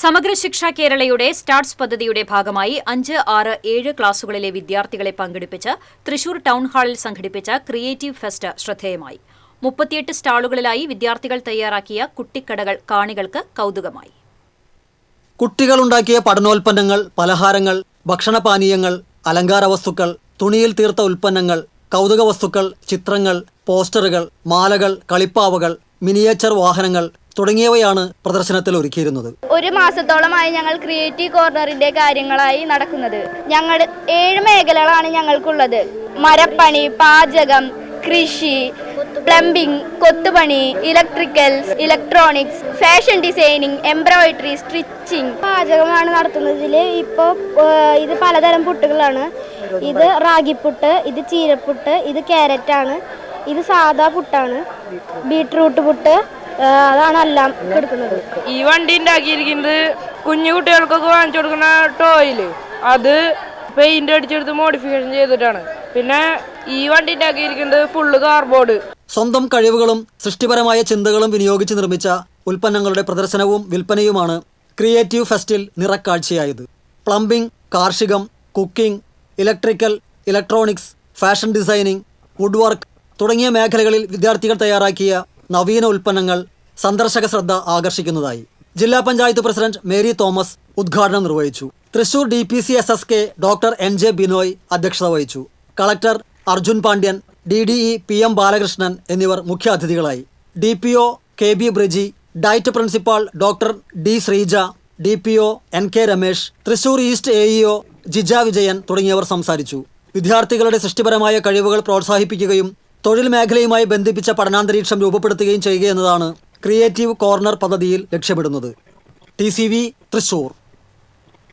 സമഗ്ര ശിക്ഷ കേരളയുടെ സ്റ്റാർട്സ് പദ്ധതിയുടെ ഭാഗമായി 5, 6, 7 ക്ലാസുകളിലെ വിദ്യാർത്ഥികളെ പങ്കെടുപ്പിച്ച് തൃശൂർ ടൗൺ ഹാളിൽ സംഘടിപ്പിച്ച ക്രിയേറ്റീവ് ഫെസ്റ്റ് ശ്രദ്ധേയമായി. 38 സ്റ്റാളുകളിലായി വിദ്യാർത്ഥികൾ തയ്യാറാക്കിയ കുട്ടിക്കടകൾ കാണികൾക്ക് കൗതുകമായി. കുട്ടികളുണ്ടാക്കിയ പഠനോൽപ്പന്നങ്ങൾ, പലഹാരങ്ങൾ, ഭക്ഷണപാനീയങ്ങൾ, അലങ്കാര വസ്തുക്കൾ, തുണിയിൽ തീർത്ത ഉൽപ്പന്നങ്ങൾ, കൗതുക വസ്തുക്കൾ, ചിത്രങ്ങൾ, പോസ്റ്ററുകൾ, മാലകൾ, കളിപ്പാവകൾ, മിനിയേച്ചർ വാഹനങ്ങൾ തുടങ്ങിയവയാണ് പ്രദർശനത്തിൽ ഒരുക്കിയിരുന്നത്. ഒരു മാസത്തോളമായി ഞങ്ങൾ ക്രിയേറ്റീവ് കോർണറിന്റെ കാര്യങ്ങളായി നടക്കുന്നത്. ഞങ്ങൾ 7 മേഖലകളാണ് ഞങ്ങൾക്കുള്ളത്. മരപ്പണി, പാചകം, കൃഷി, പ്ലംബിംഗ്, കൊത്തുപണി, electrical, electronics, fashion designing, embroidery, stitching. പാചകമാണ് നടത്തുന്നതിൽ ഇപ്പോൾ ഇത് പലതരം പുട്ടുകളാണ്. ഇത് റാഗിപ്പുട്ട്, ഇത് ചീരപ്പുട്ട്, ഇത് ക്യാരറ്റാണ്, ഇത് സാദാ പുട്ടാണ്, ബീട്രൂട്ട് പുട്ട്, അതാണ് എല്ലാം എടുക്കുന്നത്. ഈ വണ്ടി ഉണ്ടാക്കിയിരിക്കുന്നത് കുഞ്ഞു കുട്ടികൾക്കൊക്കെ വാങ്ങിച്ചു കൊടുക്കുന്ന ടോയില്, അത് പെയിന്റ് അടിച്ചെടുത്ത് മോഡിഫിക്കേഷൻ ചെയ്തിട്ടാണ്. പിന്നെ ഈ വണ്ടി ഉണ്ടാക്കിയിരിക്കുന്നത് ഫുള്ള് കാർബോർഡ്. സ്വന്തം കഴിവുകളും സൃഷ്ടിപരമായ ചിന്തകളും വിനിയോഗിച്ച് നിർമ്മിച്ച ഉൽപ്പന്നങ്ങളുടെ പ്രദർശനവും വിൽപ്പനയുമാണ് ക്രിയേറ്റീവ് ഫെസ്റ്റിൽ നിറക്കാഴ്ചയായത്. പ്ലംബിംഗ്, കാർഷികം, cooking, electrical, electronics, fashion designing, wood work തുടങ്ങിയ മേഖലകളിൽ വിദ്യാർത്ഥികൾ തയ്യാറാക്കിയ നവീന ഉൽപ്പന്നങ്ങൾ സന്ദർശക ശ്രദ്ധ ആകർഷിക്കുന്നതായി. ജില്ലാ പഞ്ചായത്ത് പ്രസിഡന്റ് മേരി തോമസ് ഉദ്ഘാടനം നിർവഹിച്ചു. Thrissur DPCSSK doctor NJ Binoy അധ്യക്ഷത വഹിച്ചു. Collector Arjun Pandian, DDE PM Balakrishnan എന്നിവർ മുഖ്യാതിഥികളായി. DPO KB Briji, diet principal doctor D Sreeja, DPO NK Ramesh, Thrissur east AEO Jija Vijayan തുടങ്ങിയവർ സംസാരിച്ചു. വിദ്യാർത്ഥികളുടെ സൃഷ്ടിപരമായ കഴിവുകൾ പ്രോത്സാഹിപ്പിക്കുകയും തൊഴിൽ മേഖലയുമായി ബന്ധിപ്പിച്ച പഠനാന്തരീക്ഷം രൂപപ്പെടുത്തുകയും ചെയ്യുക എന്നതാണ് ക്രിയേറ്റീവ് കോർണർ പദ്ധതിയിൽ ലക്ഷ്യമിടുന്നത്. TCV തൃശൂർ.